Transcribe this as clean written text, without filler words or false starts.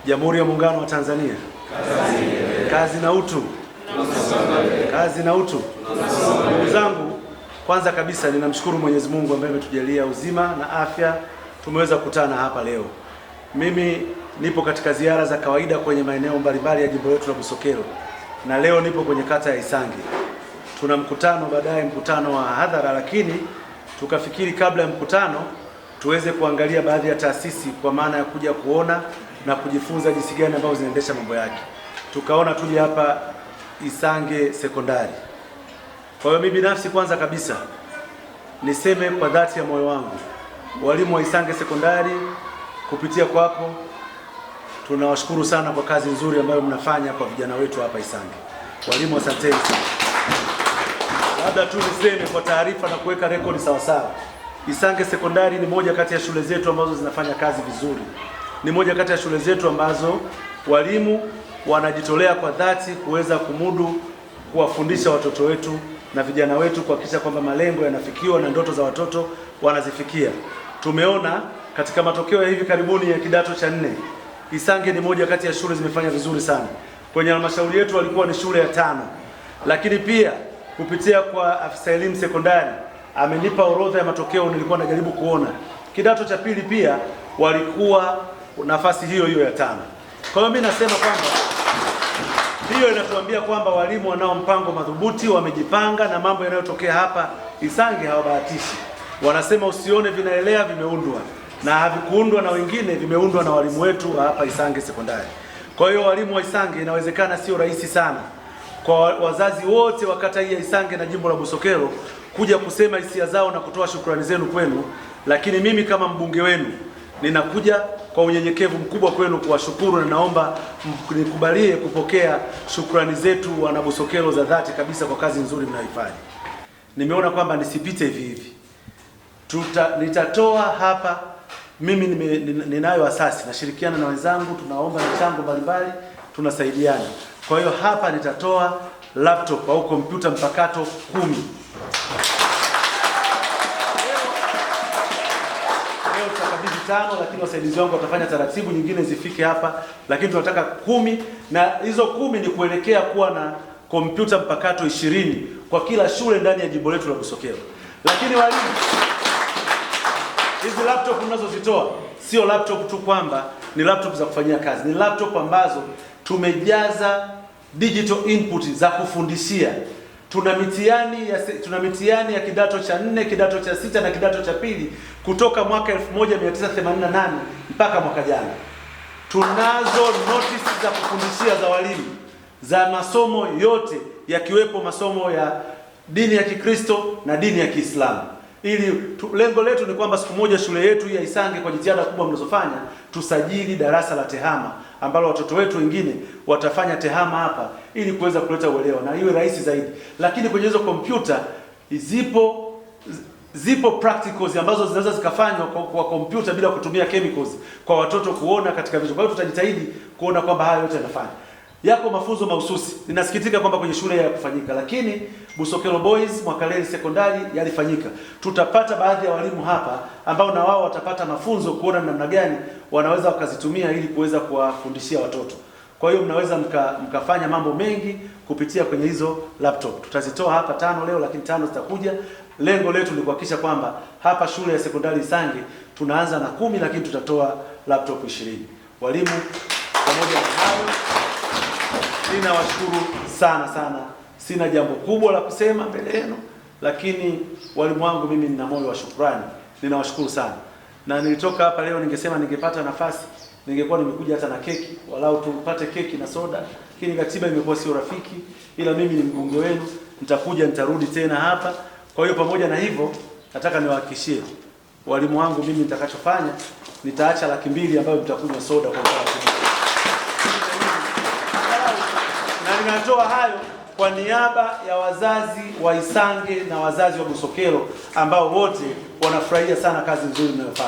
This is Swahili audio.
Jamhuri ya Muungano wa Tanzania. Kazi na utu. Kazi na utu. Ndugu zangu, kwanza kabisa ninamshukuru Mwenyezi Mungu ambaye ametujalia uzima na afya, tumeweza kukutana hapa leo. Mimi nipo katika ziara za kawaida kwenye maeneo mbalimbali ya jimbo letu la Busokelo, na leo nipo kwenye kata ya Isange. Tuna mkutano baadaye, mkutano wa hadhara, lakini tukafikiri kabla ya mkutano tuweze kuangalia baadhi ya taasisi kwa maana ya kuja kuona na kujifunza jinsi gani ambao zinaendesha mambo yake. Tukaona tuje hapa Isange Sekondari. Kwa hiyo mimi binafsi kwanza kabisa niseme kwa dhati ya moyo wangu, walimu wa Isange Sekondari, kupitia kwako tunawashukuru sana kwa kazi nzuri ambayo mnafanya kwa vijana wetu hapa Isange. Walimu, asanteni sana. Labda tu niseme kwa taarifa na kuweka rekodi sawa sawa, Isange Sekondari ni moja kati ya shule zetu ambazo zinafanya kazi vizuri. Ni moja kati ya shule zetu ambazo walimu wanajitolea kwa dhati kuweza kumudu kuwafundisha watoto wetu na vijana wetu, kuhakikisha kwamba malengo yanafikiwa na ndoto za watoto wanazifikia. Tumeona katika matokeo ya hivi karibuni ya kidato cha 4, Isange ni moja kati ya shule zimefanya vizuri sana. Kwenye halmashauri yetu walikuwa ni shule ya 5, lakini pia kupitia kwa afisa elimu sekondari amenipa orodha ya matokeo, nilikuwa najaribu kuona kidato cha 2 pia walikuwa nafasi hiyo hiyo ya 5. Kwa hiyo mimi nasema kwamba hiyo inatuambia kwamba walimu wanao mpango madhubuti, wamejipanga, na mambo yanayotokea hapa Isange hawabahatishi. Wanasema usione vinaelea, vimeundwa, na havikuundwa na wengine, vimeundwa na walimu wetu hapa Isange Sekondari. Kwa hiyo walimu wa Isange, inawezekana sio rahisi sana kwa wazazi wote wa kata hii ya Isange na jimbo la Busokelo kuja kusema hisia zao na kutoa shukrani zenu kwenu, lakini mimi kama mbunge wenu ninakuja kwa unyenyekevu mkubwa kwenu kuwashukuru, na naomba nikubalie kupokea shukrani zetu wana Busokelo za dhati kabisa kwa kazi nzuri mnayoifanya. Nimeona kwamba nisipite hivi hivi. Nitatoa hapa, mimi ninayo asasi, nashirikiana na wenzangu, tunaomba michango mbalimbali, tunasaidiana. Kwa hiyo hapa nitatoa laptop au kompyuta mpakato 10. Leo tutakabidhi 5, lakini wasaidizi wangu watafanya taratibu nyingine zifike hapa, lakini tunataka 10, na hizo 10 ni kuelekea kuwa na kompyuta mpakato 20 kwa kila shule ndani ya jimbo letu la Busokelo. Lakini walimu, hizi laptop mnazozitoa sio laptop tu kwamba ni laptop za kufanyia kazi, ni laptop ambazo tumejaza digital input za kufundishia. Tuna mitihani ya kidato cha 4, kidato cha 6 na kidato cha 2 kutoka mwaka 1988 mpaka mwaka jana. Tunazo notice za kufundishia za walimu za masomo yote, yakiwepo masomo ya dini ya Kikristo na dini ya Kiislamu. Ili lengo letu ni kwamba siku moja shule yetu ya Isange, kwa jitihada kubwa mnazofanya, tusajili darasa la tehama ambalo watoto wetu wengine watafanya tehama hapa ili kuweza kuleta uelewa na iwe rahisi zaidi. Lakini kwenye hizo kompyuta zipo practicals ambazo zinaweza zikafanywa kwa kompyuta bila kutumia chemicals kwa watoto kuona katika vitu. Kwa hiyo tutajitahidi kuona kwamba haya yote yanafanya. Yako mafunzo mahususi. Ninasikitika kwamba kwenye shule ya kufanyika, lakini Busokelo Boys, Mwakaleli Sekondari yalifanyika. Tutapata baadhi ya walimu hapa ambao na wao watapata mafunzo kuona namna gani wanaweza wakazitumia ili kuweza kuwafundishia watoto. Kwa hiyo mnaweza mkafanya mambo mengi kupitia kwenye hizo laptop. Tutazitoa hapa 5 leo, lakini 5 zitakuja. Lengo letu ni kuhakikisha kwamba hapa shule ya sekondari Isange tunaanza na 10, lakini tutatoa laptop 20. Walimu, pamoja na hayo, ninawashukuru sana sana. Sina jambo kubwa la kusema mbele yenu, lakini walimu wangu, mimi nina moyo wa shukrani. Ninawashukuru sana. Na nilitoka hapa leo, ningesema ningepata nafasi ningekuwa nimekuja hata na keki, walau tupate keki na soda, lakini katiba imekuwa sio rafiki, ila mimi ni mbunge wenu, nitakuja nitarudi tena hapa. Kwa hiyo pamoja na hivyo, nataka niwahakikishie walimu wangu, mimi nitakachofanya nitaacha 200,000 ambayo mtakunywa soda kwa sababu. Na ninatoa hayo kwa niaba ya wazazi wa Isange na wazazi wa Busokelo ambao wote wanafurahia sana kazi nzuri mnayofanya.